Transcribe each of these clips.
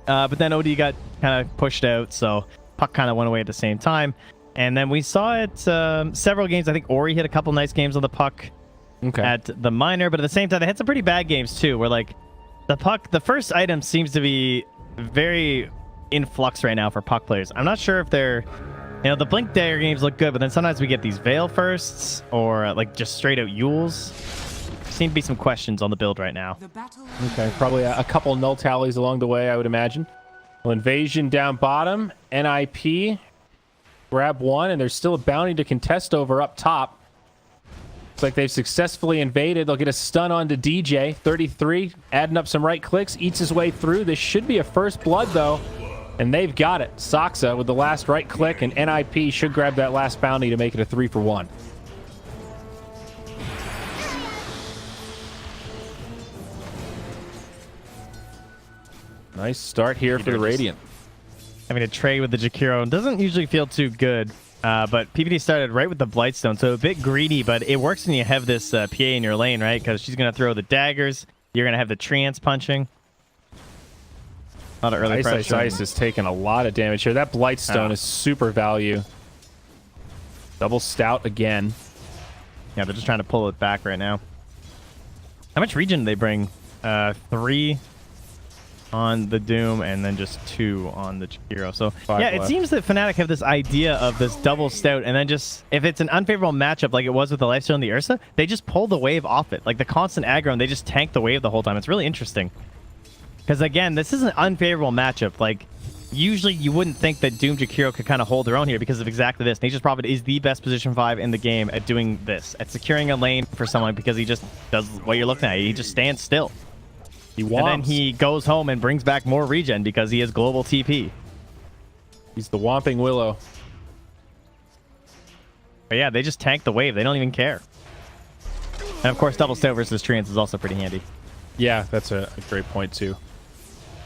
But then OD got kind of pushed out, so puck kind of went away at the same time. And then we saw it several games. I think Ori hit a couple nice games on the puck at the minor, but at the same time, they had some pretty bad games too, where like the puck, the first item seems to be very in flux right now for puck players. I'm not sure if they're, you know, the Blink Dagger games look good, but then sometimes we get these Veil firsts or like just straight out Yules. Seem to be some questions on the build right now. Okay, probably a couple null tallies along the way, I would imagine. Well, Invasion down bottom, NIP grab one, and there's still a bounty to contest over up top. Looks like they've successfully invaded. They'll get a stun onto DJ. 33, adding up some right clicks, eats his way through. This should be a first blood, though, and they've got it. Saksa with the last right click, and NIP should grab that last bounty to make it a 3-for-1. Nice start here for the Radiant. Having a trade with the Jakiro doesn't usually feel too good, but PPD started right with the Blightstone, so a bit greedy, but it works when you have this PA in your lane, right? Because she's going to throw the daggers, you're going to have the trance punching. A lot of early pressure. Ice is taking a lot of damage here. That Blightstone is super value. Double Stout again. Yeah, they're just trying to pull it back right now. How much regen do they bring? 3 on the Doom, and then just 2 on the Jakiro. So yeah, it seems that Fnatic have this idea of this double stout, and then just if it's an unfavorable matchup like it was with the Lifesteal and the Ursa, they just pull the wave off it. Like the constant aggro, and they just tank the wave the whole time. It's really interesting. Because again, this is an unfavorable matchup. Like usually you wouldn't think that Doom Jakiro could kind of hold their own here because of exactly this. Nature's Prophet is the best position 5 in the game at doing this, at securing a lane for someone, because he just does what you're looking at. He just stands still. He womps. And then he goes home and brings back more regen because he has global TP. He's the Whomping Willow. But yeah, they just tank the wave. They don't even care. And of course, double stout versus trance is also pretty handy. Yeah, that's a great point too.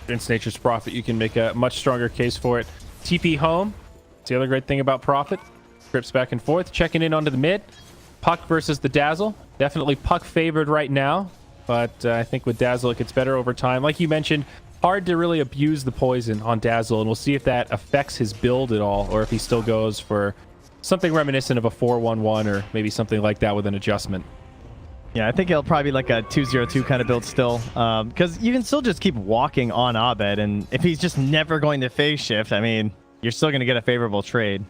Against Nature's Prophet, you can make a much stronger case for it. TP home. That's the other great thing about Prophet. Trips back and forth. Checking in onto the mid. Puck versus the Dazzle. Definitely Puck favored right now. But I think with Dazzle, it gets better over time. Like you mentioned, hard to really abuse the poison on Dazzle, and we'll see if that affects his build at all, or if he still goes for something reminiscent of a 4-1-1, or maybe something like that with an adjustment. Yeah, I think it'll probably be like a 2-0-2 kind of build still, because you can still just keep walking on Abed, and if he's just never going to phase shift, I mean, you're still going to get a favorable trade.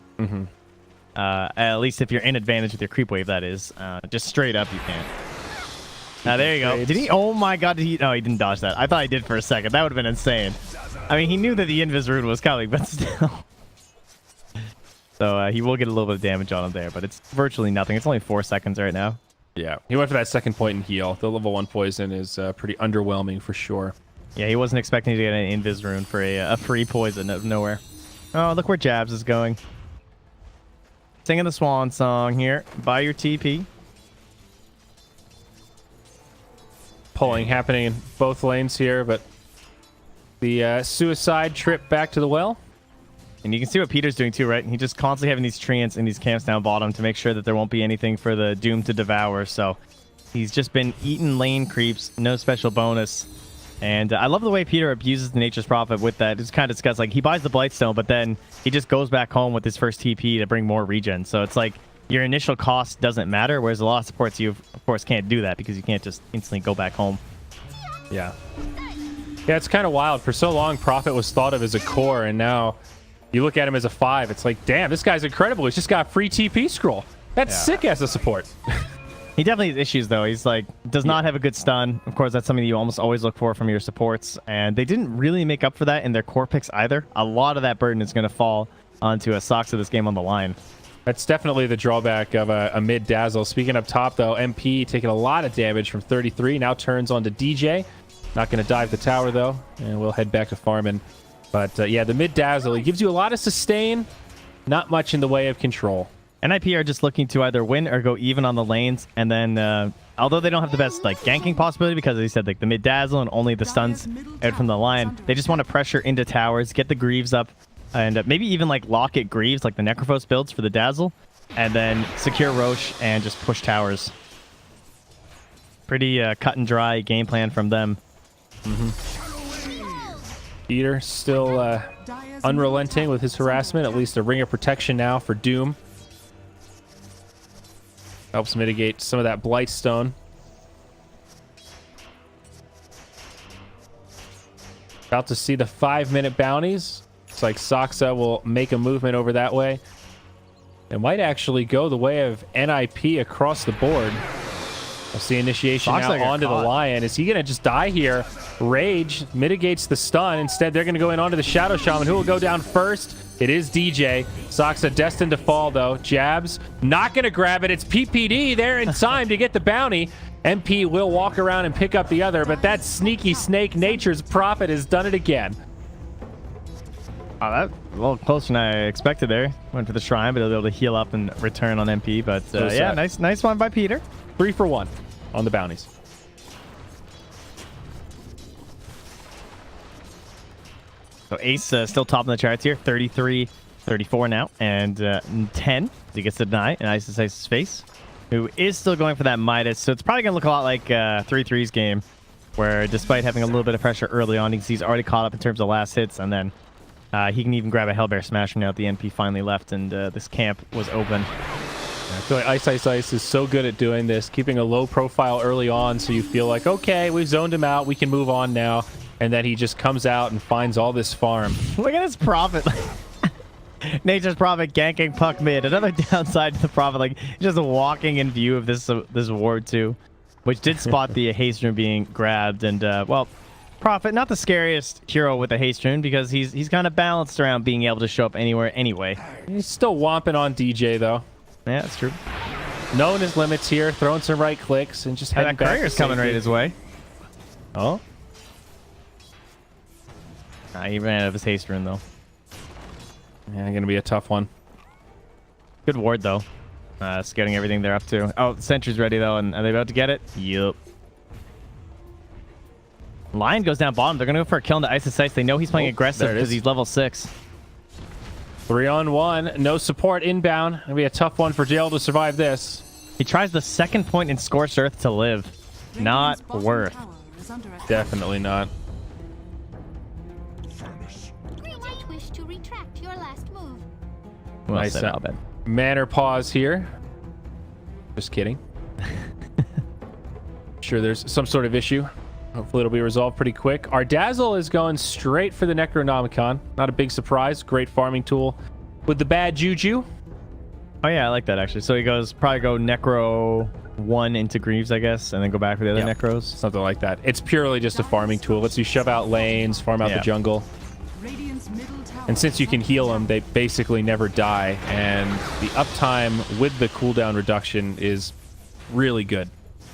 At least if you're in advantage with your creep wave, that is. Just straight up, you can't. Now there you go. Did he? Oh my god, did he? No, he didn't dodge that. I thought he did for a second. That would have been insane. I mean, he knew that the Invis rune was coming, but still. So he will get a little bit of damage on him there, but it's virtually nothing. It's only 4 seconds right now. Yeah, he went for that second point in heal. The level 1 poison is pretty underwhelming for sure. Yeah, he wasn't expecting to get an Invis rune for a free poison out of nowhere. Oh, look where Jabs is going. Singing the swan song here. Buy your TP. Pulling happening in both lanes here, but the suicide trip back to the well. And you can see what Peter's doing too, right? He just constantly having these treants in these camps down bottom to make sure that there won't be anything for the Doom to devour. So he's just been eating lane creeps, no special bonus. And I love the way Peter abuses the Nature's Prophet with that. It's kind of disgusting. Like, he buys the Blightstone, but then he just goes back home with his first TP to bring more regen. So it's like your initial cost doesn't matter, whereas a lot of supports, you, of course, can't do that because you can't just instantly go back home. Yeah. Yeah, it's kind of wild. For so long, Prophet was thought of as a core, and now you look at him as a 5. It's like, damn, this guy's incredible. He's just got a free TP scroll. That's sick as a support. He definitely has issues, though. He's like, does not have a good stun. Of course, that's something you almost always look for from your supports. And they didn't really make up for that in their core picks either. A lot of that burden is going to fall onto a Saksa this game on the line. That's definitely the drawback of a mid Dazzle. Speaking up top, though, MP taking a lot of damage from 33. Now turns on to DJ. Not going to dive the tower, though. And we'll head back to farming. But, yeah, the mid Dazzle, he gives you a lot of sustain. Not much in the way of control. NIP are just looking to either win or go even on the lanes. And then, although they don't have the best like ganking possibility because, as you said, like the mid Dazzle and only the stuns out from the line, they just want to pressure into towers, get the Greaves up, and maybe even like lock it Greaves, like the Necrophos builds for the Dazzle, and then secure Roche and just push towers. Pretty cut and dry game plan from them. Peter still unrelenting with his harassment. At least a ring of protection now for Doom. Helps mitigate some of that Blightstone. About to see the 5-minute bounties. Looks like Saksa will make a movement over that way. It might actually go the way of NIP across the board. We'll see initiation now onto the Lion. Is he going to just die here? Rage mitigates the stun. Instead, they're going to go in onto the Shadow Shaman. Who will go down first? It is DJ. Saksa destined to fall, though. Jabs, not going to grab it. It's PPD there in time to get the bounty. MP will walk around and pick up the other, but that sneaky snake Nature's Prophet has done it again. Oh, that a little closer than I expected there. Went for the shrine, but he'll be able to heal up and return on MP. But yeah, nice one by Peter. 3 for 1 on the bounties. So Ace still top in the charts here, 33, 34 now, and 10. He gets the deny in Ice's face, who is still going for that Midas. So it's probably going to look a lot like 3-3's game, where despite having a little bit of pressure early on, he's already caught up in terms of last hits, and then he can even grab a Hellbear Smasher now that the NP finally left and this camp was open. I feel like Ice is so good at doing this, keeping a low profile early on so you feel like, okay, we've zoned him out, we can move on now. And then he just comes out and finds all this farm. Look at his Prophet. Nature's Prophet ganking Puck mid. Another downside to the Prophet, like just walking in view of this ward too, which did spot the haste rune being grabbed. And well, Prophet, not the scariest hero with a haste rune because he's kind of balanced around being able to show up anywhere anyway. He's still whomping on DJ though. Yeah, that's true. Knowing his limits here, throwing some right clicks and just heading back. That courier's coming right his way. Oh. He ran out of his haste rune, though. Yeah, gonna be a tough one. Good ward, though. It's getting everything they're up to. Oh, the sentry's ready, though, and are they about to get it? Yup. Lion goes down bottom. They're gonna go for a kill into Ice's Sights. They know he's playing aggressive because he's level 6. 3-on-1. No support inbound. Gonna be a tough one for Jail to survive this. He tries the second point in Scorched Earth to live. Not worth. Definitely not. Well nice said, Abed. Manner pause here. Just kidding. Sure there's some sort of issue. Hopefully it'll be resolved pretty quick. Our Dazzle is going straight for the Necronomicon. Not a big surprise. Great farming tool with the bad juju. Oh yeah, I like that actually. So he goes probably go Necro 1 into Greaves, I guess, and then go back for the other Necros. Something like that. It's purely just a farming tool. Lets you shove out lanes, farm out the jungle. And since you can heal them, they basically never die. And the uptime with the cooldown reduction is really good.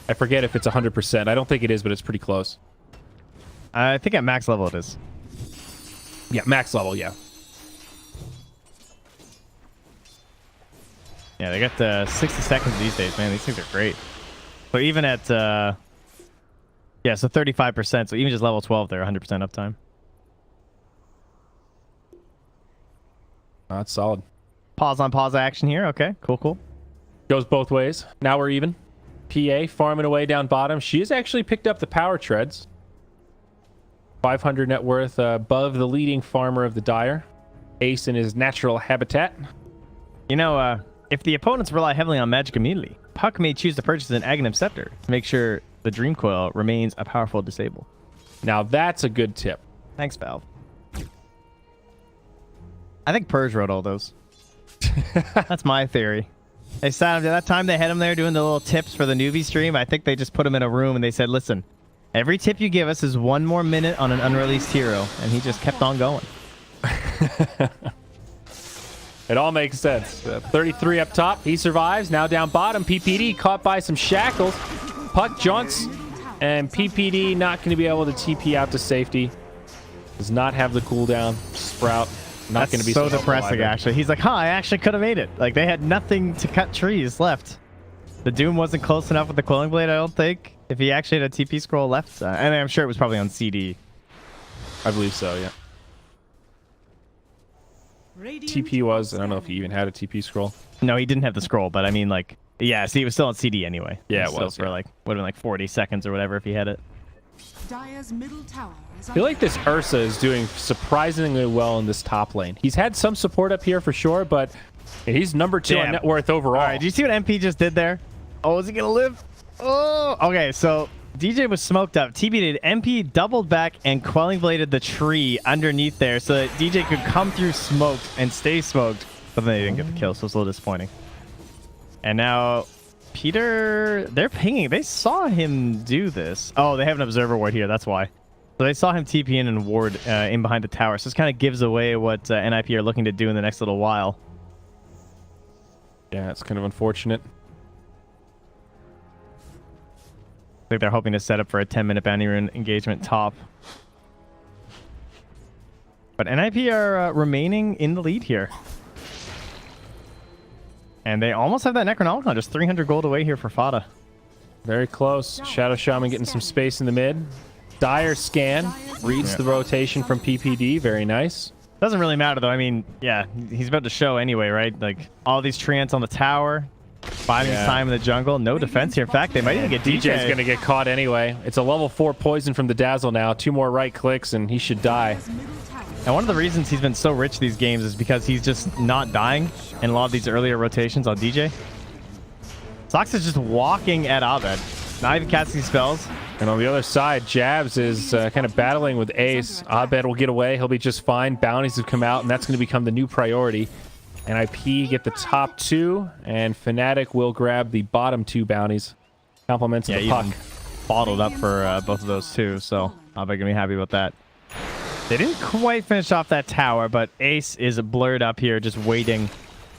I forget if it's 100%. I don't think it is, but it's pretty close. I think at max level it is. Yeah, max level, yeah. Yeah, they got 60 seconds these days, man. These things are great. So even at, yeah, so 35%. So even just level 12, they're 100% uptime. That's solid. Pause on pause action here. Okay, cool. Goes both ways. Now we're even. PA farming away down bottom. She has actually picked up the power treads. 500 net worth above the leading farmer of the Dire. Ace in his natural habitat. You know, if the opponents rely heavily on magic immunity, Puck may choose to purchase an Aghanim Scepter to make sure the Dream Coil remains a powerful disable. Now that's a good tip. Thanks, Valve. I think Purge wrote all those. That's my theory. They sat at that time they had him there doing the little tips for the newbie stream. I think they just put him in a room and they said, listen, every tip you give us is 1 more minute on an unreleased hero. And he just kept on going. It all makes sense. 33 up top. He survives. Now down bottom. PPD caught by some shackles. Puck jaunts. And PPD not going to be able to TP out to safety. Does not have the cooldown. Sprout. Not going to be so depressing, actually. He's like, I actually could have made it. Like, they had nothing to cut trees left. The Doom wasn't close enough with the Quelling Blade, I don't think. If he actually had a TP scroll left. I mean, I'm sure it was probably on CD. I believe so, yeah. TP was, I don't know if he even had a TP scroll. No, he didn't have the scroll, but I mean, like, yeah, see, he was still on CD anyway. Yeah, it was. For like, would have been like 40 seconds or whatever if he had it. Dire's middle tower is I feel like this Ursa is doing surprisingly well in this top lane. He's had some support up here for sure, but he's number 2 on net worth overall. All right, do you see what MP just did there? Oh, is he gonna live? Oh, okay. So DJ was smoked up. TB'd. MP doubled back and quelling bladed the tree underneath there so that DJ could come through smoked and stay smoked, but then they didn't get the kill, so it's a little disappointing. And now Peter, they're pinging. They saw him do this. Oh, they have an observer ward here. That's why. So they saw him TP in and ward in behind the tower. So this kind of gives away what NIP are looking to do in the next little while. Yeah, it's kind of unfortunate. I think they're hoping to set up for a 10-minute bounty rune engagement top. But NIP are remaining in the lead here. And they almost have that Necronomicon, just 300 gold away here for Fada. Very close. Shadow Shaman getting some space in the mid. Dire scan. Reads the rotation from PPD. Very nice. Doesn't really matter, though. I mean, yeah, he's about to show anyway, right? Like, all these treants on the tower. Biding his time in the jungle. No defense here. In fact, they might even get DJ. DJ's going to get caught anyway. It's a level 4 poison from the Dazzle now. 2 more right clicks, and he should die. And one of the reasons he's been so rich these games is because he's just not dying in a lot of these earlier rotations on DJ. Sox is just walking at Abed, not even casting spells. And on the other side, Jabs is kind of battling with Ace. Abed will get away. He'll be just fine. Bounties have come out, and that's going to become the new priority. NIP get the top 2, and Fnatic will grab the bottom 2 bounties. Compliments of the puck. Bottled up for both of those too, so Abed going to be happy about that. They didn't quite finish off that tower, but Ace is blurred up here, just waiting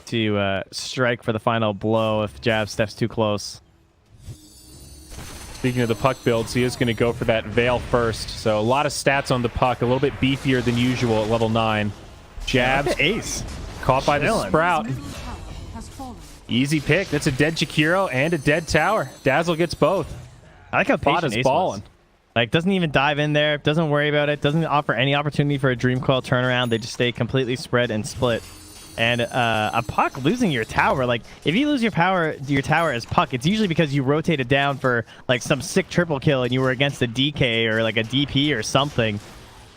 to strike for the final blow if Jab steps too close. Speaking of the puck builds, he is going to go for that Veil first. So a lot of stats on the puck, a little bit beefier than usual at level 9. Jabs. Ace. Caught by the Sprout. Easy pick. That's a dead Jakiro and a dead tower. Dazzle gets both. I like how patient Ace balling. Like, doesn't even dive in there, doesn't worry about it, doesn't offer any opportunity for a Dream Coil turnaround. They just stay completely spread and split. And a Puck losing your tower, like, if you lose your tower as Puck, it's usually because you rotated down for, like, some sick triple kill and you were against a DK or, like, a DP or something.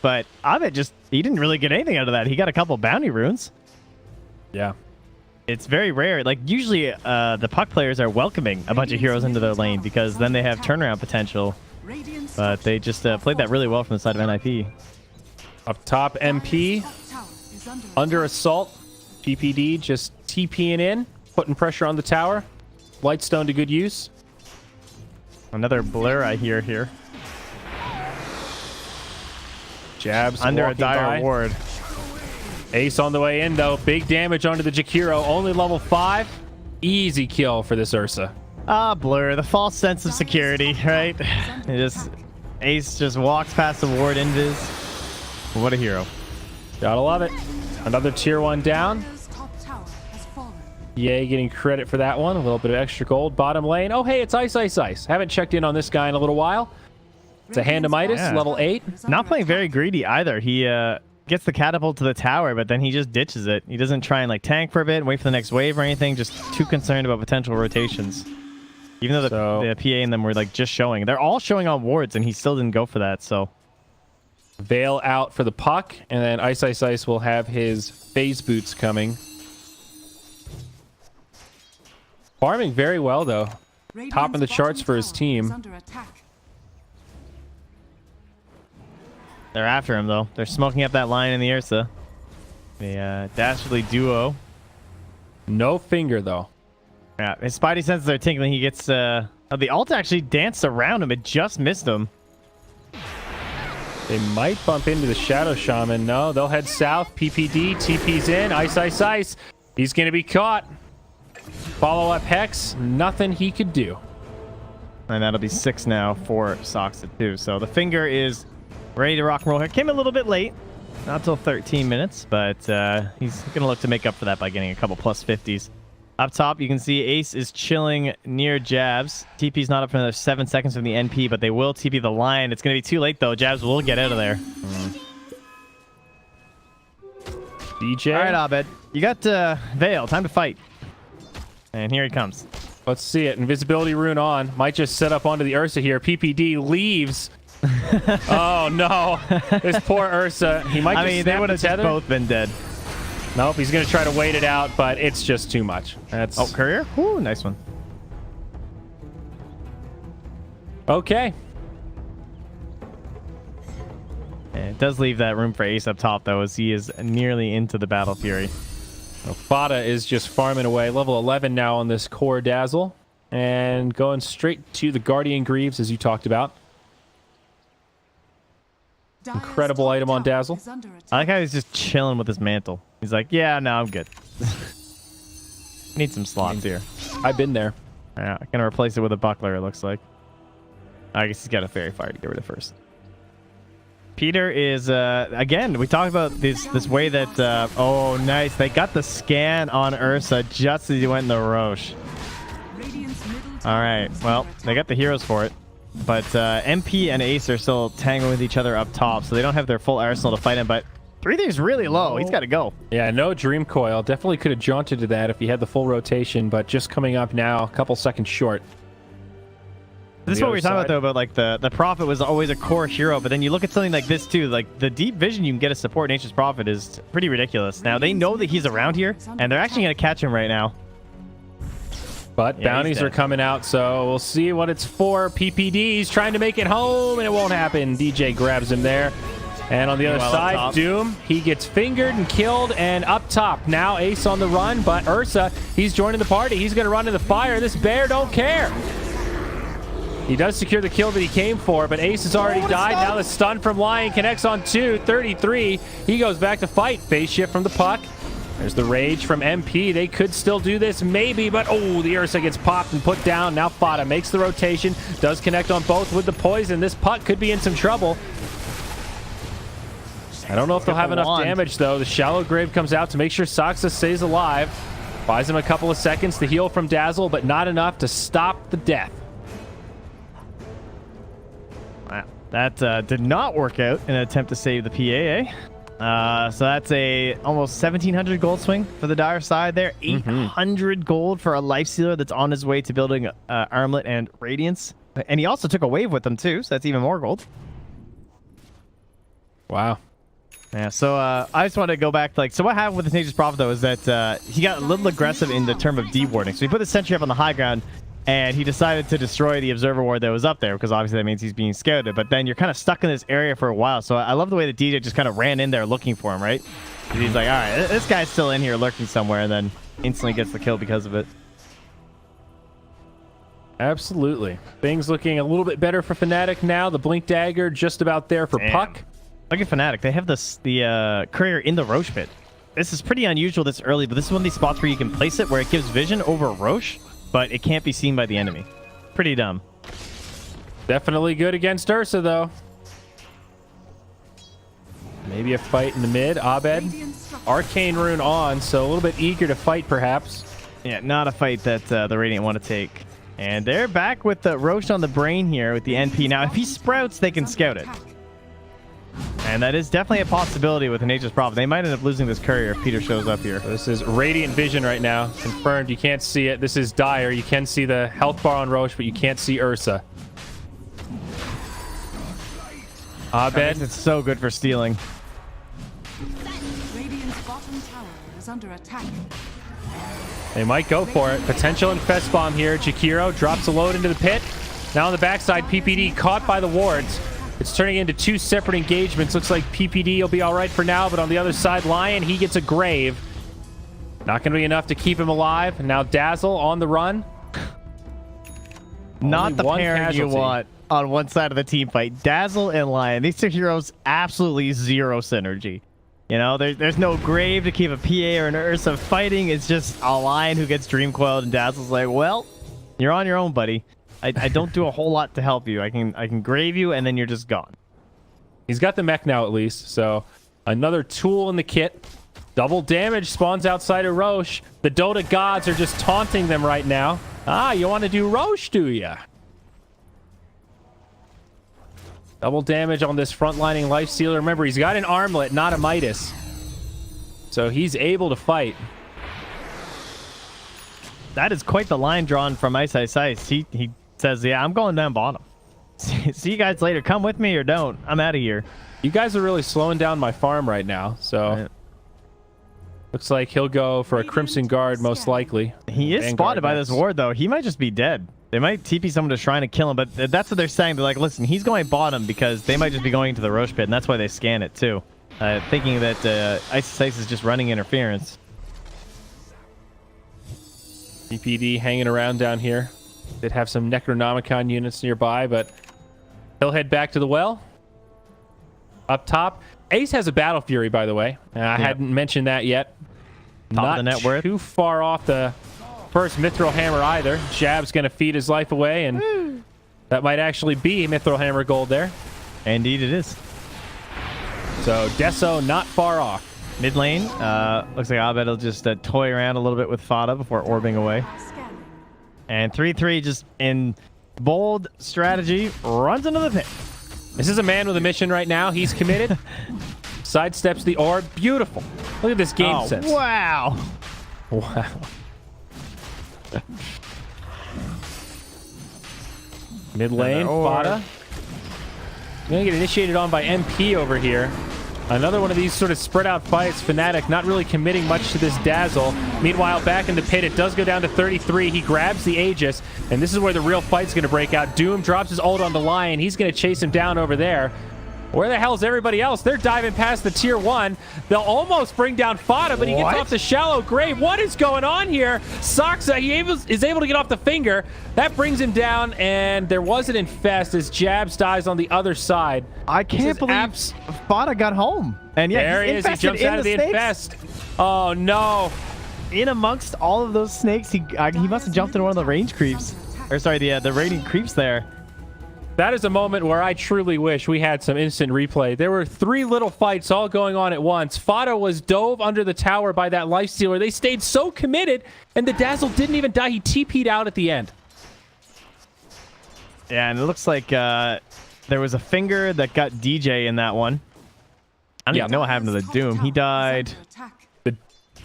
But Abed just, he didn't really get anything out of that. He got a couple bounty runes. Yeah. It's very rare. Like, usually the Puck players are welcoming a bunch of heroes into their lane because then they have turnaround potential. But they just played that really well from the side of NIP. Up top, MP. Under assault. PPD just TPing in. Putting pressure on the tower. Lightstone to good use. Another blur I hear here. Jabs under a dire ward. Ace on the way in, though. Big damage onto the Jakiro. Only level 5. Easy kill for this Ursa. Ah, blur. The false sense of security, right? Ace just walks past the ward invis. What a hero. Gotta love it. Another tier 1 down. Yay, getting credit for that one. A little bit of extra gold. Bottom lane. Oh, hey, it's Ice, Ice, Ice. Haven't checked in on this guy in a little while. It's a Hand of Midas, level 8. Not playing very greedy either. He gets the catapult to the tower, but then he just ditches it. He doesn't try and like tank for a bit, wait for the next wave or anything. Just too concerned about potential rotations. Even though the PA and them were like just showing. They're all showing on wards, and he still didn't go for that, so. Veil out for the Puck, and then Ice, Ice, Ice will have his phase boots coming. Farming very well, though. Top in the charts for his team. They're after him, though. They're smoking up that line in the Ursa. The Dastardly duo. No finger, though. Yeah, his Spidey senses are tingling. He gets... the ult actually danced around him. It just missed him. They might bump into the Shadow Shaman. No, they'll head south. PPD, TP's in. Ice, Ice, Ice. He's going to be caught. Follow up Hex. Nothing he could do. And that'll be 6 now for Soxa too. So the finger is ready to rock and roll here. Came a little bit late. Not till 13 minutes, but he's going to look to make up for that by getting a couple plus 50s. Up top, you can see Ace is chilling near Jabs. TP's not up for another 7 seconds from the NP, but they will TP the line. It's going to be too late, though. Jabs will get out of there. DJ. All right, Abed. You got Veil. Time to fight. And here he comes. Let's see it. Invisibility rune on. Might just set up onto the Ursa here. PPD leaves. Oh no, this poor Ursa. He might. I Just mean, snap they would the have tether. both been dead. Nope, he's gonna try to wait it out, but it's just too much. That's Courier. Ooh, nice one. okay. Yeah, it does leave that room for Ace up top, though, as he is nearly into the Battle Fury. So Fada is just farming away. Level 11 now on this core Dazzle. And going straight to the Guardian Greaves, as you talked about. Incredible item on Dazzle. I like how he's just chilling with his mantle. He's like, yeah, no, I'm good. Need some slots here. I've been there. Yeah, I'm going to replace it with a buckler, it looks like. I guess he's got a Fairy Fire to get rid of first. Peter is, again, we talked about this way that, oh, nice. They got the scan on Ursa just as he went in the Roche. All right, well, they got the heroes for it. But MP and Ace are still tangling with each other up top, so they don't have their full arsenal to fight him. But 3-3's really low. He's got to go. Yeah, no Dream Coil. Definitely could have jaunted to that if he had the full rotation, but just coming up now, a couple seconds short. This is what we were talking about, though, about like the Prophet was always a core hero, but then you look at something like this, too. Like, the deep vision you can get to support Nature's Prophet is pretty ridiculous. Now, they know that he's around here, and they're actually going to catch him right now. But yeah, bounties are coming out, so we'll see what it's for. PPD's trying to make it home, and it won't happen. DJ grabs him there. And on the other side, Doom, he gets fingered and killed, and up top. Now Ace on the run, but Ursa, he's joining the party. He's going to run into the fire. This bear don't care. He does secure the kill that he came for, but Ace has already died. Now the stun from Lion connects on 2, 33. He goes back to fight. Phase shift from the puck. There's the rage from MP. They could still do this, maybe, but oh, the Ursa gets popped and put down. Now Fada makes the rotation, does connect on both with the poison. This puck could be in some trouble. I don't know if they'll have enough damage, though. The shallow grave comes out to make sure Saxa stays alive. Buys him a couple of seconds to heal from Dazzle, but not enough to stop the death. Wow. That did not work out in an attempt to save the PA, so that's a almost 1,700 gold swing for the Dire side there. 800 gold for a Life Stealer that's on his way to building Armlet and Radiance. And he also took a wave with them, too, so that's even more gold. Wow. Yeah, so I just want to go back to, like, so what happened with this Nature's Prophet, though, is that he got a little aggressive in the term of de-warding. So he put the sentry up on the high ground, and he decided to destroy the observer ward that was up there, because obviously that means he's being scouted. But then you're kind of stuck in this area for a while. So I love the way that DJ just kind of ran in there looking for him, right? And he's like, all right, this guy's still in here lurking somewhere, and then instantly gets the kill because of it. Absolutely. Things looking a little bit better for Fnatic now. The Blink Dagger just about there for Puck. Look at Fnatic. They have the courier in the Roche pit. This is pretty unusual this early, but this is one of these spots where you can place it where it gives vision over Roche, but it can't be seen by the enemy. Pretty dumb. Definitely good against Ursa, though. Maybe a fight in the mid. Abed. Arcane Rune on, so a little bit eager to fight, perhaps. Yeah, not a fight that the Radiant want to take. And they're back with the Roche on the brain here with the NP. Now, if he sprouts, they can scout it. And that is definitely a possibility with the Nature's Prophet. They might end up losing this courier if Peter shows up here. This is Radiant Vision right now. Confirmed. You can't see it. This is dire. You can see the health bar on Roche, but you can't see Ursa. Abed. It's so good for stealing. Radiant's bottom tower is under attack. They might go for it. Potential Infest Bomb here. Jakiro drops a load into the pit. Now on the backside, PPD caught by the wards. It's turning into two separate engagements. Looks like PPD will be all right for now, but on the other side, Lion, he gets a grave. Not going to be enough to keep him alive. And now Dazzle on the run. Not the pairing you want on one side of the team fight. Dazzle and Lion. These two heroes, absolutely zero synergy. You know, there's no grave to keep a PA or an Ursa fighting. It's just a Lion who gets Dream Coiled, and Dazzle's like, well, you're on your own, buddy. I don't do a whole lot to help you. I can grave you, and then you're just gone. He's got the mech now, at least. So another tool in the kit. Double damage spawns outside of Roche. The Dota gods are just taunting them right now. Ah, you want to do Roche, do ya? Double damage on this frontlining Life Stealer. Remember, he's got an armlet, not a Midas. So he's able to fight. That is quite the line drawn from Ice Ice Ice. He says, yeah, I'm going down bottom. See you guys later. Come with me or don't. I'm out of here. You guys are really slowing down my farm right now, so Right. looks like he'll go for a Crimson Guard most likely. He is Vanguard spotted by this next. ward, though. He might just be dead. They might TP someone to Shrine and kill him, but that's what they're saying. They're like, listen, he's going bottom because they might just be going to the Roche Pit, and that's why they scan it, too. Thinking that Ice is just running interference. DPD hanging around down here. Did have some Necronomicon units nearby, but he'll head back to the well. Up top, Ace has a Battle Fury, by the way. I hadn't mentioned that yet. Top Not of the net worth. too far off the first Mithril Hammer either. Jab's going to feed his life away, and that might actually be Mithril Hammer gold there. Indeed, it is. So Deso not far off. Mid lane, looks like Abed will just toy around a little bit with Fada before orbing away. Scanning. And 3-3 just in bold strategy runs into the pit. This is a man with a mission right now. He's committed. Sidesteps the orb. Beautiful. Look at this game sense. Wow. Wow. Mid lane, Another orb. Fada. Gonna get initiated on by MP over here. Another one of these sort of spread out fights. Fnatic not really committing much to this Dazzle. Meanwhile, back in the pit, it does go down to 33. He grabs the Aegis, and this is where the real fight's going to break out. Doom drops his ult on the Lion. He's going to chase him down over there. Where the hell's everybody else? They're diving past the tier 1. They'll almost bring down Fada, but he gets off the shallow grave. What is going on here? Saksa, is able to get off the finger. That brings him down, and there was an infest as Jabs dies on the other side. I can't believe Fada got home. And yeah, There he is. He jumps out of the infest. Oh, no. In amongst all of those snakes, he must have jumped into one of the range creeps. Or sorry, the raiding creeps there. That is a moment where I truly wish we had some instant replay. There were 3 little fights all going on at once. Fada was dove under the tower by that lifestealer. They stayed so committed, and the Dazzle didn't even die. He TP'd out at the end. Yeah, and it looks like there was a finger that got DJ in that one. I don't even know what happened to the Doom. He died.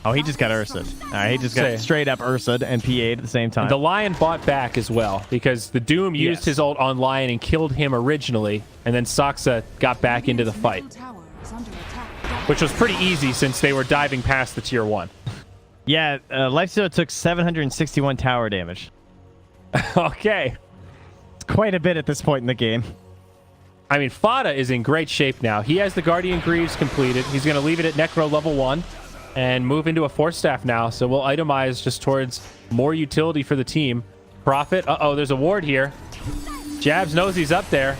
Oh, he just got Ursa'd. He just got straight up Ursa'd and PA'd at the same time. The Lion bought back as well because the Doom used his ult on Lion and killed him originally, and then Saksa got back into the fight, which was pretty easy since they were diving past the tier 1. Yeah, Lifestealer took 761 tower damage. Okay. It's quite a bit at this point in the game. I mean, Fada is in great shape now. He has the Guardian Greaves completed. He's going to leave it at Necro level 1. And move into a Force Staff now, so we'll itemize just towards more utility for the team. Prophet, there's a ward here. Jabs knows he's up there.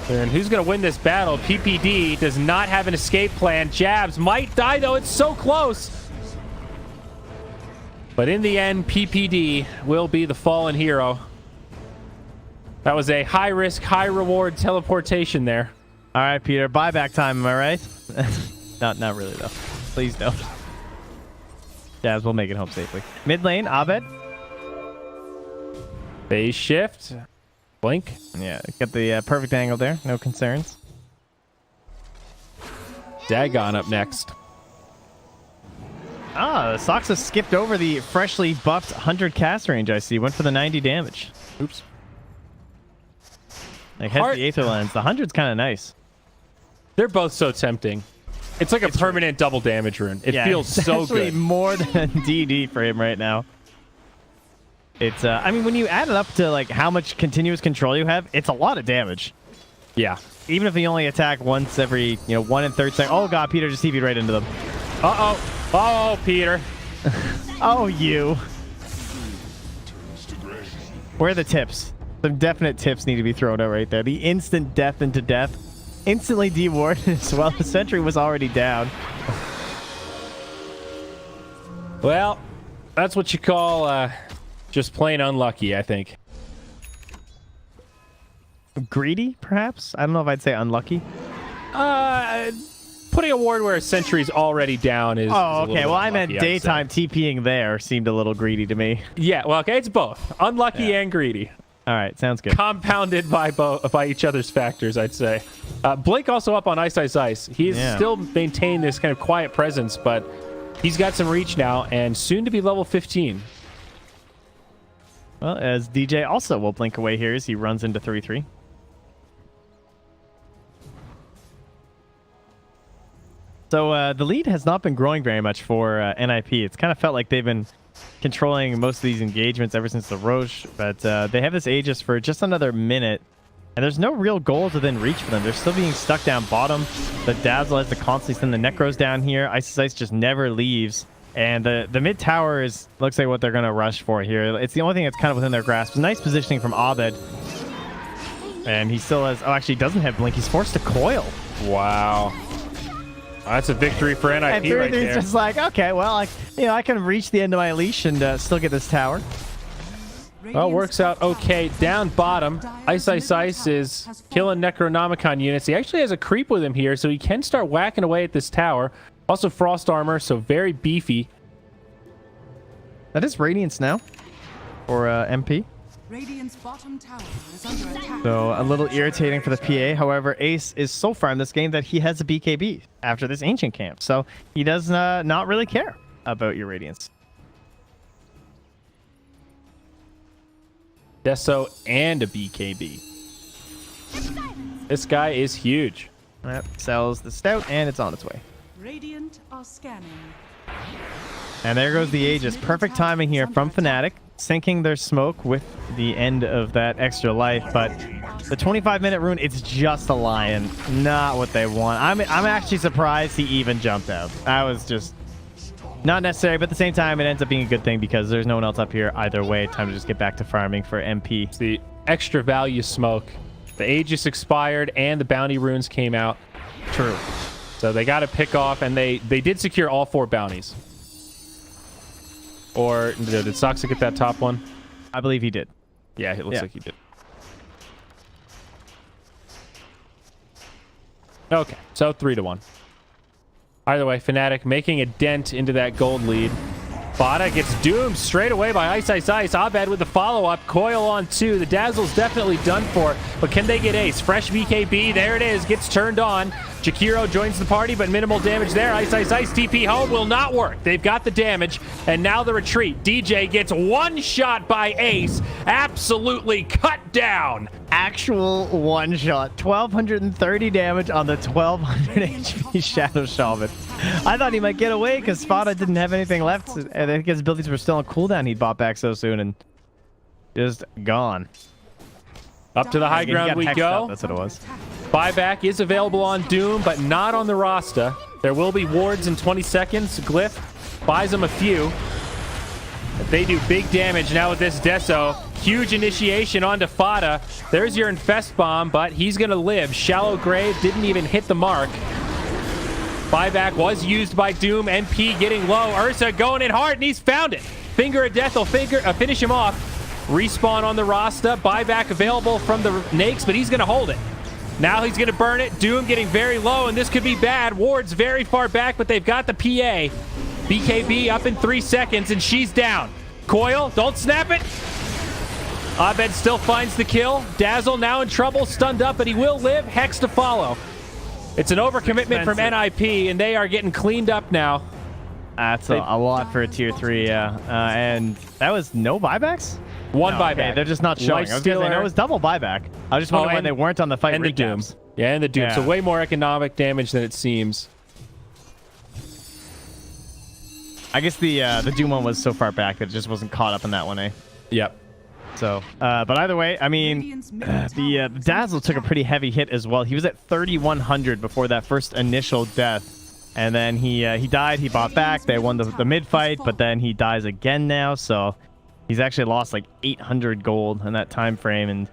And who's going to win this battle? PPD does not have an escape plan. Jabs might die, though. It's so close. But in the end, PPD will be the fallen hero. That was a high-risk, high-reward teleportation there. All right, Peter, buyback time, am I right? Not really, though. Please don't. Jazz will make it home safely. Mid lane, Abed. Phase shift. Blink. Yeah, got the perfect angle there. No concerns. Dagon up next. Saksa skipped over the freshly buffed 100 cast range, I see. Went for the 90 damage. Oops. Like, has the Aether Lens. The 100's kind of nice. They're both so tempting. It's like a permanent double damage rune. It feels so good. More than DD for him right now. It's, I mean, when you add it up to, like, how much continuous control you have, it's a lot of damage. Yeah. Even if you only attack once every, 1 in 30 seconds. Oh, God, Peter just TP'd right into them. Uh-oh. Oh, Peter. Oh, you. Where are the tips? Some definite tips need to be thrown out right there. The instant death into death. Instantly dewarded as well. The sentry was already down. Well, that's what you call just plain unlucky, I think. Greedy, perhaps? I don't know if I'd say unlucky. Putting a ward where a sentry's already down is. Oh, is okay. Well, I unlucky, meant daytime TPing there seemed a little greedy to me. Yeah, well, okay, it's both. Unlucky and greedy. All right, sounds good. Compounded by each other's factors, I'd say. Blake also up on Ice Ice Ice. He's still maintained this kind of quiet presence, but he's got some reach now and soon to be level 15. Well, as DJ also will blink away here as he runs into 3-3. So the lead has not been growing very much for NIP. It's kind of felt like they've been controlling most of these engagements ever since the Roche, but they have this Aegis for just another minute, and there's no real goals within reach for them. They're still being stuck down bottom. The Dazzle has to constantly send the Necros down here. Ice just never leaves, and the mid tower looks like what they're going to rush for here. It's the only thing that's kind of within their grasp. Nice positioning from Abed, and he still has... Oh, actually, he doesn't have Blink. He's forced to coil. Wow. That's a victory for NIP right there. He's just like, okay, well, I can reach the end of my leash and still get this tower. Well, works out okay. Down bottom, Ice is killing Necronomicon units. He actually has a creep with him here, so he can start whacking away at this tower. Also frost armor, so very beefy. That is Radiance now for MP. Radiant's bottom tower is under attack. So a little irritating for the PA. However, Ace is so far in this game that he has a BKB after this Ancient Camp. So he does not really care about your Radiance. Deso and a BKB. This guy is huge. Yep, sells the Stout and it's on its way. Radiant are scanning. And there goes the Aegis. Perfect timing here from Fnatic, sinking their smoke with the end of that extra life. But the 25-minute rune, it's just a lion, not what they want. I'm actually surprised he even jumped out. That was just not necessary, but at the same time, it ends up being a good thing because there's no one else up here either way. Time to just get back to farming for MP. It's the extra value smoke. The Aegis expired and the bounty runes came out. True. So they got to pick off, and they did secure all 4 bounties. Or did Soxa get that top one? I believe he did. Yeah, it looks like he did. Okay, so 3-1. Either way, Fnatic making a dent into that gold lead. Bada gets doomed straight away by Ice. Abed with the follow-up. Coil on 2. The Dazzle's definitely done for, but can they get Ace? Fresh BKB. There it is. Gets turned on. Jakiro joins the party, but minimal damage there. Ice. TP home will not work. They've got the damage, and now the retreat. DJ gets one shot by Ace. Absolutely cut down. Actual one shot. 1,230 damage on the 1,200 HP Shadow Shaman. I thought he might get away because Spada didn't have anything left. And I think his abilities were still on cooldown. He bought back so soon and just gone. Up to the high ground we go. That's what it was. Buyback is available on Doom, but not on the Rasta. There will be wards in 20 seconds. Glyph buys them a few. They do big damage now with this Deso. Huge initiation onto Fada. There's your Infest Bomb, but he's going to live. Shallow Grave didn't even hit the mark. Buyback was used by Doom. MP getting low. Ursa going in hard, and he's found it. Finger of Death will finish him off. Respawn on the Rasta. Buyback available from the Nakes, but he's going to hold it. Now he's going to burn it. Doom getting very low, and this could be bad. Ward's very far back, but they've got the PA. BKB up in 3 seconds, and she's down. Coil, don't snap it. Abed still finds the kill. Dazzle now in trouble, stunned up, but he will live. Hex to follow. It's an overcommitment from NIP, and they are getting cleaned up now. That's a lot for a tier 3, yeah. And that was no buybacks? One buyback. Okay, they're just not showing. I was going to say, no, it was double buyback. I was just wondering why they weren't on the fight. And the Doom. Yeah, and the Doom. Yeah. So way more economic damage than it seems. I guess the Doom one was so far back that it just wasn't caught up in that one, eh? Yep. So, but either way, I mean, the Dazzle took a pretty heavy hit as well. He was at 3,100 before that first initial death. And then he died, he bought back, they won the mid fight, but then he dies again now, so he's actually lost like 800 gold in that time frame, and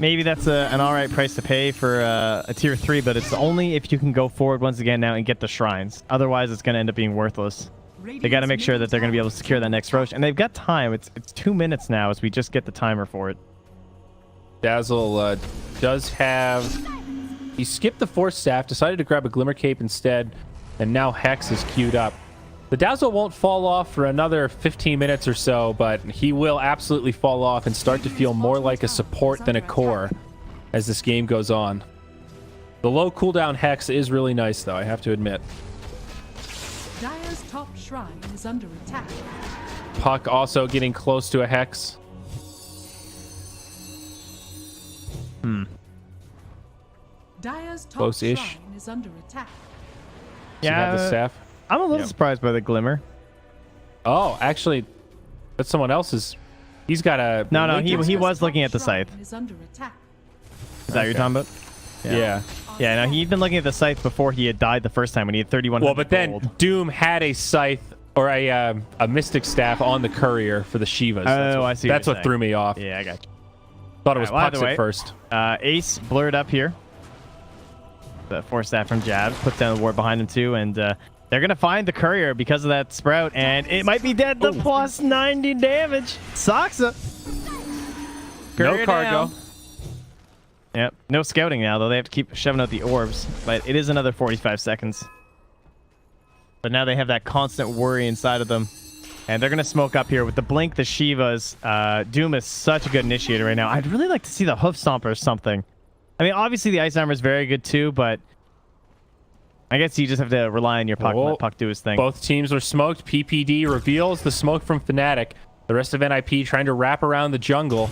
maybe that's an alright price to pay for a tier 3, but it's only if you can go forward once again now and get the shrines. Otherwise, it's going to end up being worthless. They got to make sure that they're going to be able to secure that next Roche, and they've got time. It's 2 minutes now as we just get the timer for it. Dazzle does have... He skipped the Force Staff, decided to grab a Glimmer Cape instead, and now Hex is queued up. The Dazzle won't fall off for another 15 minutes or so, but he will absolutely fall off and start to feel more like a support than a core as this game goes on. The low cooldown Hex is really nice, though, I have to admit. Dire's top shrine is under attack. Puck also getting close to a Hex. Dire's top Close-ish. shrine is under attack. You have the Yeah, staff. I'm a little Yep. surprised by the glimmer. Oh, actually, that's someone else's. He's got a... No, he Dire's was looking top at the scythe. shrine is under attack. Is that what you're talking about? Yeah. Yeah, no, he'd been looking at the scythe before he had died the first time when he had 31. Well, but then Doom had a scythe or a mystic staff on the courier for the Shivas. Oh, I see what That's you're what threw me off. Yeah, I got you. Thought it was Alright, Pucks well, at first. Ace blurred up here. The force staff from Jabs puts down the ward behind him too, and they're gonna find the courier because of that sprout, and it might be dead. The plus 90 damage. Saksa. No Courier cargo. down. Yep. No scouting now though. They have to keep shoving out the orbs, but it is another 45 seconds. But now they have that constant worry inside of them. And they're going to smoke up here with the Blink, the Shivas. Doom is such a good initiator right now. I'd really like to see the Hoof Stomper or something. I mean, obviously the Ice Armor is very good too, but I guess you just have to rely on your Puck and let Puck do his thing. Both teams are smoked. PPD reveals the smoke from Fnatic. The rest of NIP trying to wrap around the jungle.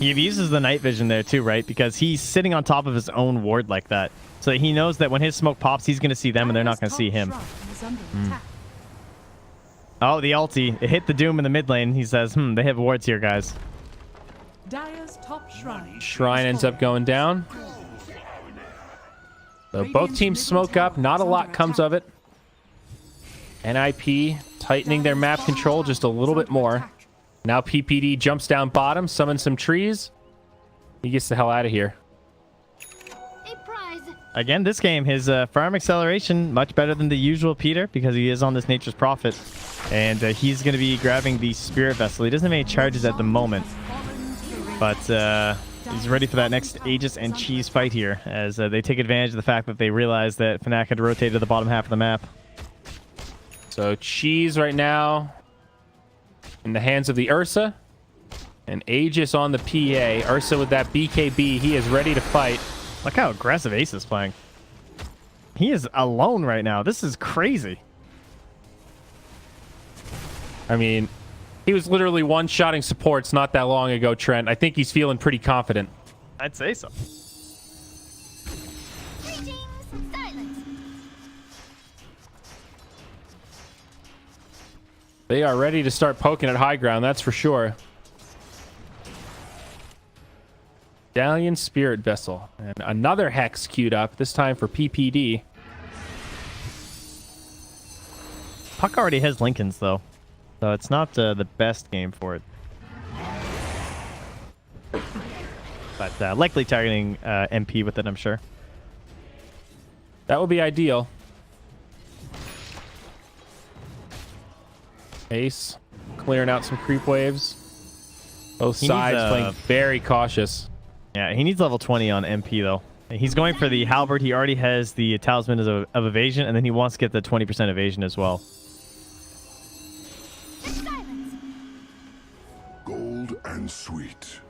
He uses the night vision there too, right? Because he's sitting on top of his own ward like that. So he knows that when his smoke pops, he's going to see them and they're not going to see him. Oh, the ulti. It hit the Doom in the mid lane. He says, they have wards here, guys. Dire's top shrine. Shrine ends up going down. So both teams smoke up. Not a lot comes of it. NIP tightening their map control just a little bit more. Now PPD jumps down bottom, summons some trees. He gets the hell out of here. Again, this game, his farm acceleration, much better than the usual Peter because he is on this Nature's Prophet. And he's going to be grabbing the Spirit Vessel. He doesn't have any charges at the moment. But he's ready for that next Aegis and Cheese fight here as they take advantage of the fact that they realize that Fnatic had rotated to the bottom half of the map. So Cheese right now in the hands of the Ursa. And Aegis on the PA. Ursa with that BKB. He is ready to fight. Look how aggressive Ace is playing. He is alone right now. This is crazy. I mean, he was literally one-shotting supports not that long ago, Trent. I think he's feeling pretty confident. I'd say so. They are ready to start poking at high ground, that's for sure. Stallion Spirit Vessel. And another Hex queued up, this time for PPD. Puck already has Lincolns, though. So it's not the best game for it. But likely targeting MP with it, I'm sure. That would be ideal. Ace clearing out some creep waves. Both sides playing very cautious. Yeah, he needs level 20 on MP, though. He's going for the Halberd. He already has the Talisman of Evasion, and then he wants to get the 20% evasion as well. Gold and sweet.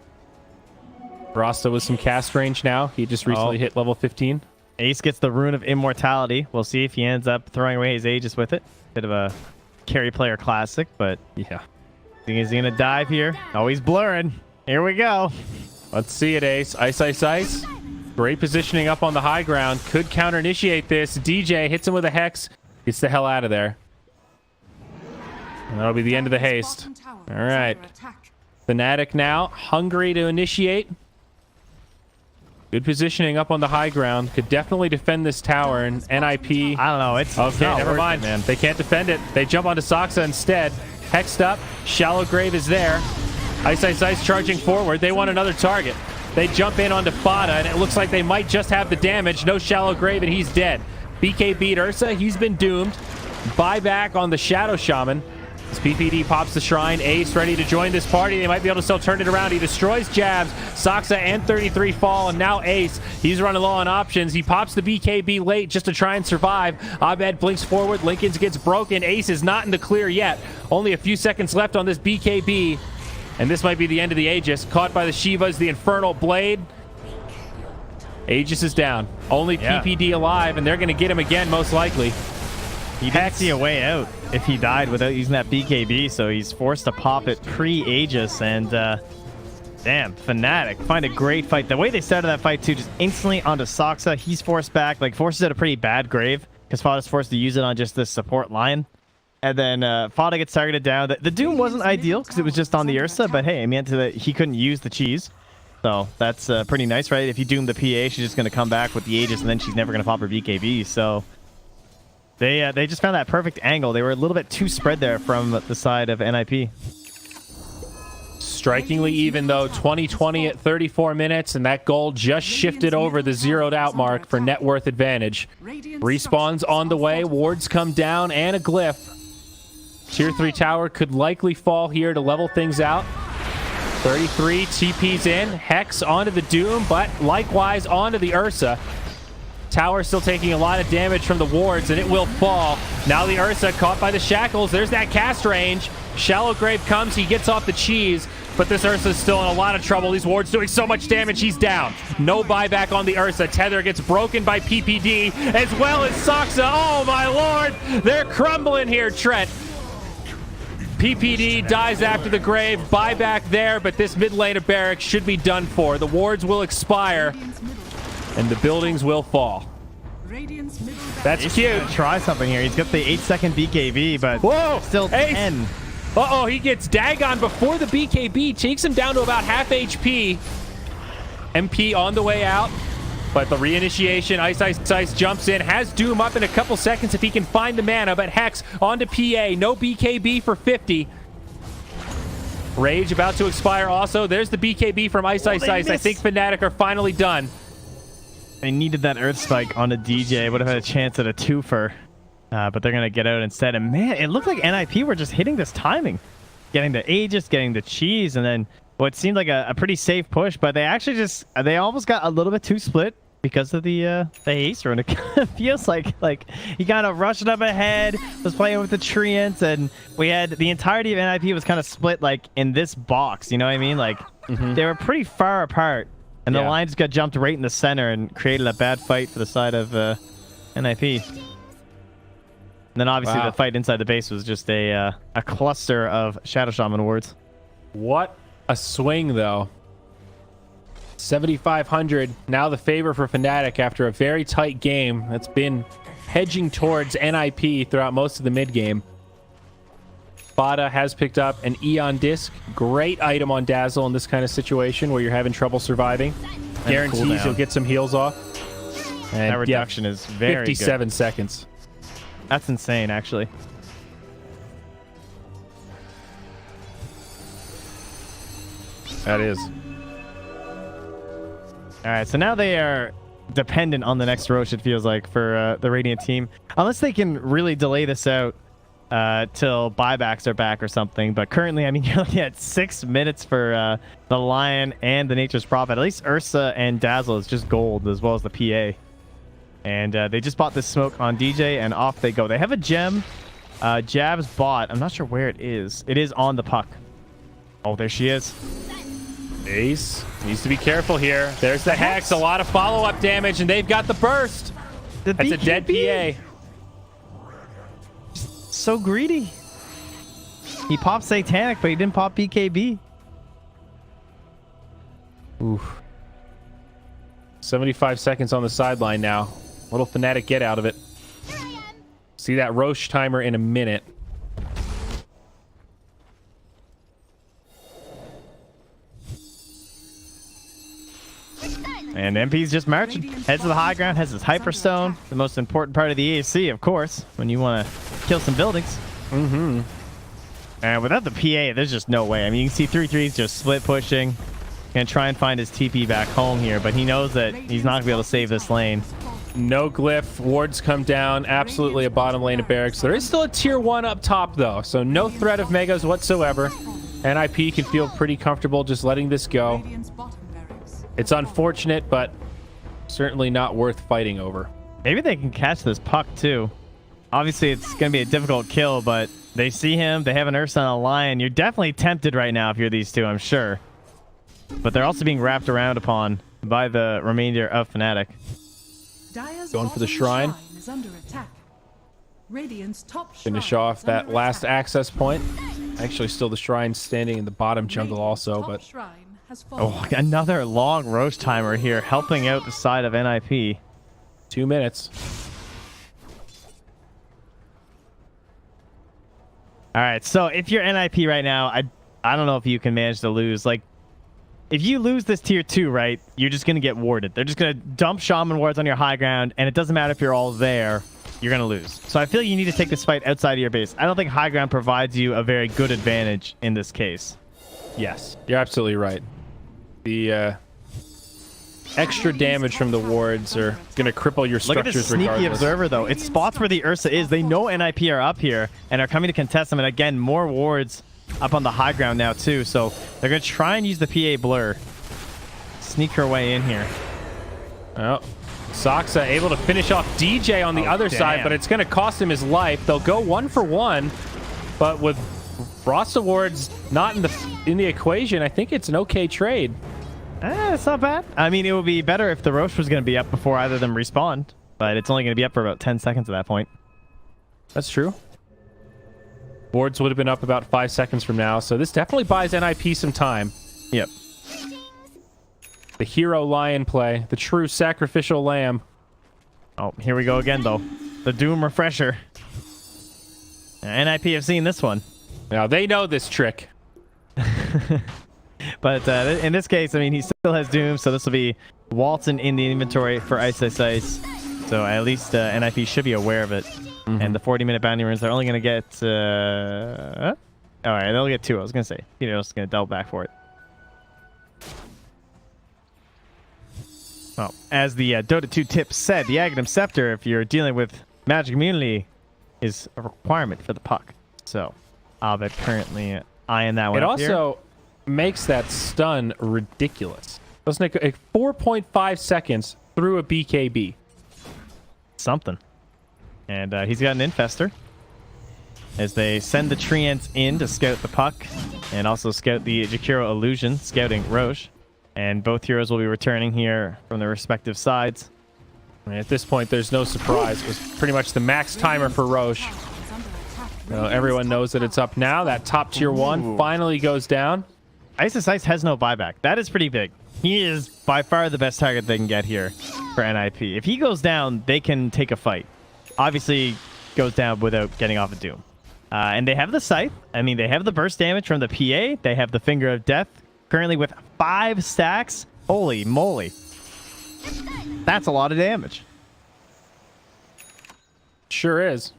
Rasta with some cast range now. He just recently hit level 15. Ace gets the Rune of Immortality. We'll see if he ends up throwing away his Aegis with it. Bit of a carry player classic, but yeah. Is he going to dive here? Oh, he's blurring. Here we go. Let's see it, Ace. Ice, ice, ice. Great positioning up on the high ground. Could counter initiate this. DJ hits him with a Hex. Gets the hell out of there. And that'll be the end of the haste. All right. Fnatic now hungry to initiate. Good positioning up on the high ground. Could definitely defend this tower. And NIP. I don't know. It's okay. not Never mind, man. They can't defend it. They jump onto Saksa instead. Hexed up. Shallow Grave is there. Ice, ice, ice charging forward. They want another target. They jump in onto Fada, and it looks like they might just have the damage. No Shallow Grave, and he's dead. BK beat Ursa. He's been doomed. Buyback on the Shadow Shaman. As PPD pops the Shrine. Ace ready to join this party. They might be able to still turn it around. He destroys Jabs. Saksa and 33 fall, and now Ace. He's running low on options. He pops the BKB late just to try and survive. Abed blinks forward. Lincoln's gets broken. Ace is not in the clear yet. Only a few seconds left on this BKB. And this might be the end of the Aegis. Caught by the Shivas, the Infernal Blade. Aegis is down. Only PPD alive, and they're going to get him again, most likely. He didn't see a way out if he died without using that BKB, so he's forced to pop it pre-Aegis, and damn, Fnatic find a great fight. The way they started that fight, too, just instantly onto Saksa. He's forced back, like forces out a pretty bad grave, because Fada's forced to use it on just this support line. And then Fada gets targeted down. The Doom wasn't ideal because it was just on the Ursa, but hey, I mean, he couldn't use the cheese. So that's pretty nice, right? If you Doom the PA, she's just going to come back with the Aegis, and then she's never going to pop her BKB. So they just found that perfect angle. They were a little bit too spread there from the side of NIP. Strikingly even, though, 20-20 at 34 minutes, and that goal just shifted over the zeroed out mark for net worth advantage. Respawns on the way, wards come down, and a glyph. Tier 3 tower could likely fall here to level things out. 33 TP's in, Hex onto the Doom, but likewise onto the Ursa. Tower still taking a lot of damage from the wards, and it will fall. Now the Ursa caught by the shackles. There's that cast range. Shallow Grave comes, he gets off the cheese, but this Ursa is still in a lot of trouble. These wards doing so much damage, he's down. No buyback on the Ursa. Tether gets broken by PPD, as well as Soxa. Oh my lord, they're crumbling here, Trent. PPD dies after the grave. Buyback there, but this mid lane of Barracks should be done for. The wards will expire, and the buildings will fall. That's cute. Try something here. He's got the 8-second BKB, but whoa, still 10. Uh-oh, he gets Dagon before the BKB. Takes him down to about half HP. MP on the way out. But the reinitiation, Ice jumps in, has Doom up in a couple seconds if he can find the mana, but Hex onto PA, no BKB for 50. Rage about to expire also. There's the BKB from Ice. I think Fnatic are finally done. They needed that Earth Spike on a DJ. Would have had a chance at a twofer, but they're going to get out instead. And man, it looked like NIP were just hitting this timing. Getting the Aegis, getting the cheese, and then what seemed like a pretty safe push, but they actually just, they almost got a little bit too split because of the haste rune. It kind of feels like he kind of rushed up ahead, was playing with the treants, and we had the entirety of NIP was kind of split like in this box, you know what I mean? Like they were pretty far apart, and the line just got jumped right in the center and created a bad fight for the side of NIP. And then obviously the fight inside the base was just a cluster of Shadow Shaman wards. What a swing, though. 7,500. Now the favor for Fnatic after a very tight game that's been hedging towards NIP throughout most of the mid game. Fada has picked up an Eon Disc. Great item on Dazzle in this kind of situation where you're having trouble surviving. Guarantees you'll get some heals off. And that reduction is very 57 seconds. That's insane, actually. That is. All right, so now they are dependent on the next Roche, it feels like, for the Radiant team. Unless they can really delay this out till buybacks are back or something. But currently, I mean, you're looking at 6 minutes for the Lion and the Nature's Prophet. At least Ursa and Dazzle is just gold, as well as the PA. And they just bought this smoke on DJ, and off they go. They have a gem. Jab's bot. I'm not sure where it is. It is on the puck. Oh, there she is. Ace needs to be careful here. There's the Hex. A lot of follow-up damage, and they've got the burst. That's a dead PA. So greedy. He popped Satanic, but he didn't pop BKB. Oof. 75 seconds on the sideline now. Little Fnatic get out of it. See that Roche timer in a minute. And MP's just marching. Heads to the high ground, has his Hyperstone. The most important part of the AAC, of course, when you want to kill some buildings. And without the PA, there's just no way. I mean, you can see 3-3's just split pushing. Gonna try and find his TP back home here, but he knows that he's not gonna be able to save this lane. No glyph. Wards come down. Absolutely a bottom lane of Barracks. There is still a tier 1 up top, though, so no threat of megas whatsoever. NIP can feel pretty comfortable just letting this go. It's unfortunate, but certainly not worth fighting over. Maybe they can catch this puck, too. Obviously, it's going to be a difficult kill, but they see him. They have an Ursa on a Lion. You're definitely tempted right now if you're these two, I'm sure. But they're also being wrapped around upon by the remainder of Fnatic. Going for the shrine. Finish off that last access point. Actually, still the shrine standing in the bottom jungle also, but... Oh, another long Roche timer here, helping out the side of NIP. 2 minutes. All right, so if you're NIP right now, I don't know if you can manage to lose. Like, if you lose this tier 2, right, you're just going to get warded. They're just going to dump shaman wards on your high ground, and it doesn't matter if you're all there, you're going to lose. So I feel you need to take this fight outside of your base. I don't think high ground provides you a very good advantage in this case. Yes, you're absolutely right. The extra damage from the wards are going to cripple your structures. Look at this sneaky regardless. observer, though. It spots where the Ursa is. They know NIP are up here and are coming to contest them. And again, more wards up on the high ground now, too. So they're going to try and use the PA blur. Sneak her way in here. Oh, Saksa able to finish off DJ on the other side, but it's going to cost him his life. They'll go 1 for 1, but with Rasta wards not in the equation, I think it's an okay trade. It's not bad. I mean, it would be better if the Roche was going to be up before either of them respawned, but it's only going to be up for about 10 seconds at that point. That's true. Wards would have been up about 5 seconds from now, so this definitely buys NIP some time. Yep. The hero lion play, the true sacrificial lamb. Oh, here we go again, though. The Doom refresher. NIP have seen this one. Now, they know this trick. But in this case, I mean, he still has Doom, so this will be Walton in the inventory for Ice Ice Ice. So at least NIP should be aware of it. And the 40-minute bounty runes, they're only going to get... all right, they'll get 2, I was going to say. You know, just going to double back for it. Well, as the Dota 2 tip said, the Aghanim Scepter, if you're dealing with Magic Immunity, is a requirement for the puck. So, Abed currently eyeing that one It up here. also makes that stun ridiculous. Doesn't it? 4.5 seconds through a BKB. Something. And he's got an Infester. As they send the Treants in to scout the puck. And also scout the Jakiro Illusion, scouting Roche. And both heroes will be returning here from their respective sides. And at this point, there's no surprise. It was pretty much the max timer for Roche. Everyone knows that it's up now. That top tier 1 finally goes down. Ice Ice has no buyback. That is pretty big. He is by far the best target they can get here for NIP. If he goes down, they can take a fight. Obviously, goes down without getting off a Doom. And they have the Scythe. I mean, they have the burst damage from the PA. They have the Finger of Death. Currently with 5 stacks. Holy moly. That's a lot of damage. Sure is.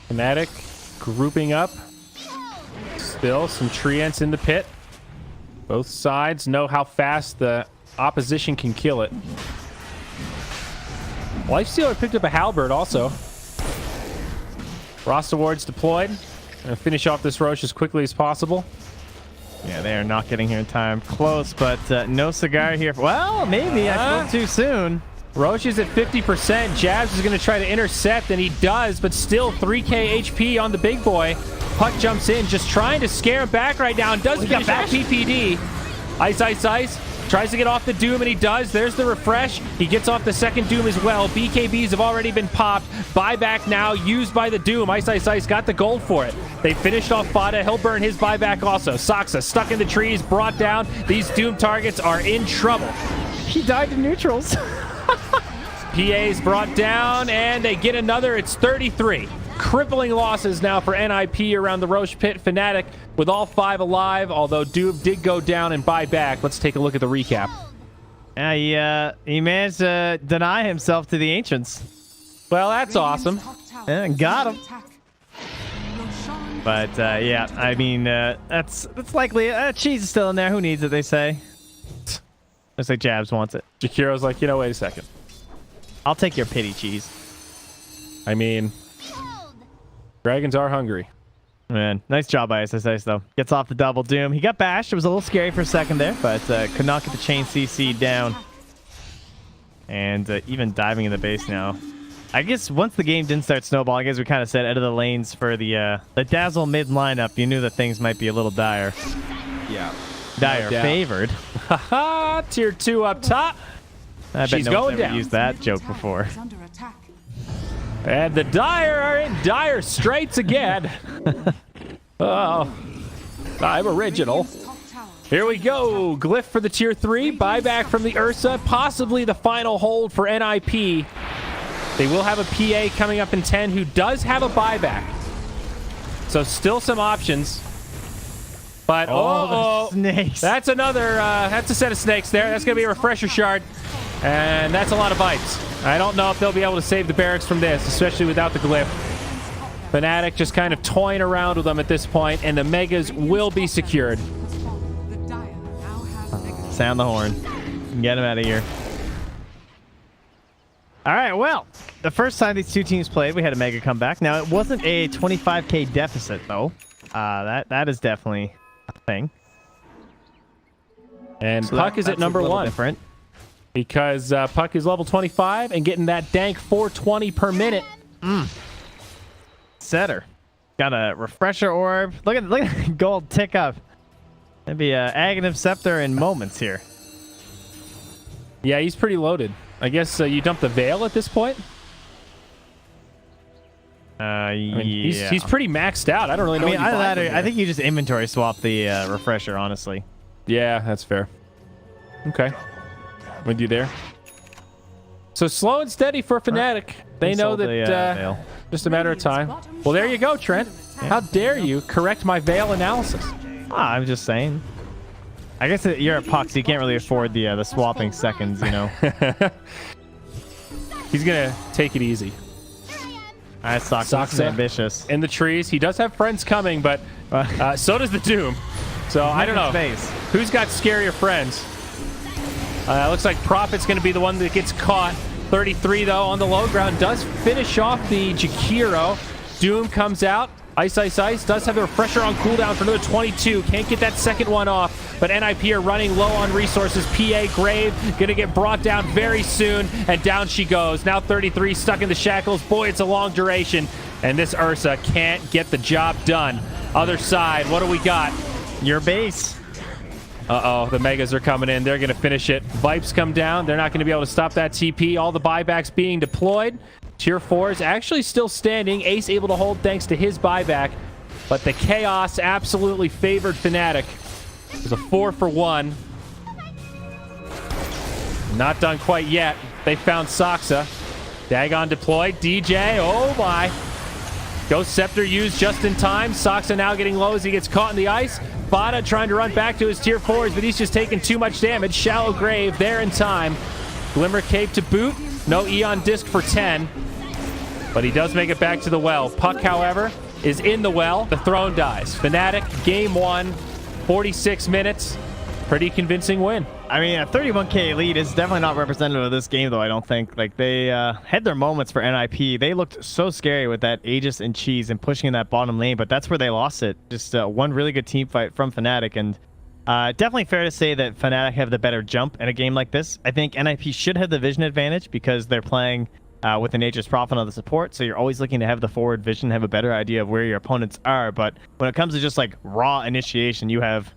Fnatic grouping up. Still some Treants in the pit. Both sides know how fast the opposition can kill it. Lifestealer picked up a halberd also. Rasta wards deployed. Gonna finish off this Roche as quickly as possible. Yeah, they are not getting here in time. Close, but no cigar here. Well, maybe. I spoke too soon. Roche is at 50%. Jabs is going to try to intercept, and he does, but still 3k HP on the big boy. Puck jumps in, just trying to scare him back right now, and does finish off PPD. Ice, Ice, Ice. Tries to get off the Doom, and he does. There's the refresh. He gets off the second Doom as well. BKBs have already been popped. Buyback now used by the Doom. Ice, Ice, Ice got the gold for it. They finished off Fada. He'll burn his buyback also. Saksa stuck in the trees, brought down. These Doom targets are in trouble. He died to neutrals. PA's brought down, and they get another. It's 33. Crippling losses now for NIP around the Roche pit. Fnatic with all 5 alive, although Doom did go down and buy back. Let's take a look at the recap. Yeah, he managed to deny himself to the Ancients. Well, that's awesome. Yeah, got him. But yeah, I mean, that's likely. Cheese is still in there. Who needs it, they say. Looks like Jabs wants it. Jakiro's like, wait a second. I'll take your pity, Cheese. I mean, dragons are hungry. Man, nice job by SSS, though. Gets off the double Doom. He got bashed. It was a little scary for a second there, but could not get the chain CC down. And even diving in the base now. I guess once the game didn't start snowballing, as we kind of said, out of the lanes for the Dazzle mid lineup, you knew that things might be a little dire. Yeah. Dire favored. Haha, tier 2 up top. I bet She's no one's going ever down. used that joke before. And the Dire are in dire straits again. Oh, I'm original. Here we go. Glyph for the tier 3. Buyback from the Ursa. Possibly the final hold for NIP. They will have a PA coming up in 10 who does have a buyback. So still some options. But the snakes. That's another, that's a set of snakes there. That's going to be a refresher shard. And that's a lot of bites. I don't know if they'll be able to save the barracks from this, especially without the glyph. Fnatic just kind of toying around with them at this point, and the Megas will be secured. Sound the horn. Get them out of here. All right, well, the first time these two teams played, we had a Mega comeback. Now, it wasn't a 25k deficit, though. That is definitely a thing. And so Puck is at number 1. Different. Because Puck is level 25 and getting that dank 420 per minute. Setter. Got a refresher orb. Look at the gold tick up. That'd be an Aghanim Scepter in moments here. Yeah, he's pretty loaded. I guess you dump the Veil at this point? I mean, yeah. he's pretty maxed out. I don't really know what you buy from here. I think you just inventory swap the refresher, honestly. Yeah, that's fair. Okay. With you there. So slow and steady for Fnatic. They know that just a matter of time. Well, there you go, Trent. How dare you correct my Veil analysis? I'm just saying. I guess you're at Puck, so you can't really afford the swapping seconds, you know. He's going to take it easy. All right, Sox is ambitious. In the trees. He does have friends coming, but so does the Doom. So I don't know. Who's got scarier friends? Looks like Prophet's going to be the one that gets caught. 33, though, on the low ground. Does finish off the Jakiro. Doom comes out. Ice, Ice, Ice does have the refresher on cooldown for another 22. Can't get that second one off, but NIP are running low on resources. PA Grave going to get brought down very soon, and down she goes. Now 33 stuck in the shackles. Boy, it's a long duration, and this Ursa can't get the job done. Other side, what do we got? Your base. Uh-oh, the Megas are coming in. They're going to finish it. Vipes come down. They're not going to be able to stop that TP. All the buybacks being deployed. Tier 4 is actually still standing. Ace able to hold thanks to his buyback. But the Chaos absolutely favored Fnatic. It was a 4-for-1. Not done quite yet. They found Soxa. Dagon deployed. DJ, oh my. Ghost Scepter used just in time. Soxa now getting low as he gets caught in the ice. Bada trying to run back to his tier 4s, but he's just taking too much damage. Shallow Grave there in time. Glimmer Cape to boot. No Eon Disc for 10. But he does make it back to the well. Puck, however, is in the well. The throne dies. Fnatic, game 1, 46 minutes. Pretty convincing win. I mean, a 31k lead is definitely not representative of this game, though, I don't think. Like, they had their moments for NIP. They looked so scary with that Aegis and Cheese and pushing in that bottom lane, but that's where they lost it. Just one really good team fight from Fnatic, and definitely fair to say that Fnatic have the better jump in a game like this. I think NIP should have the vision advantage because they're playing with the Nature's Prophet on the support, so you're always looking to have the forward vision, have a better idea of where your opponents are, but when it comes to just like raw initiation, you have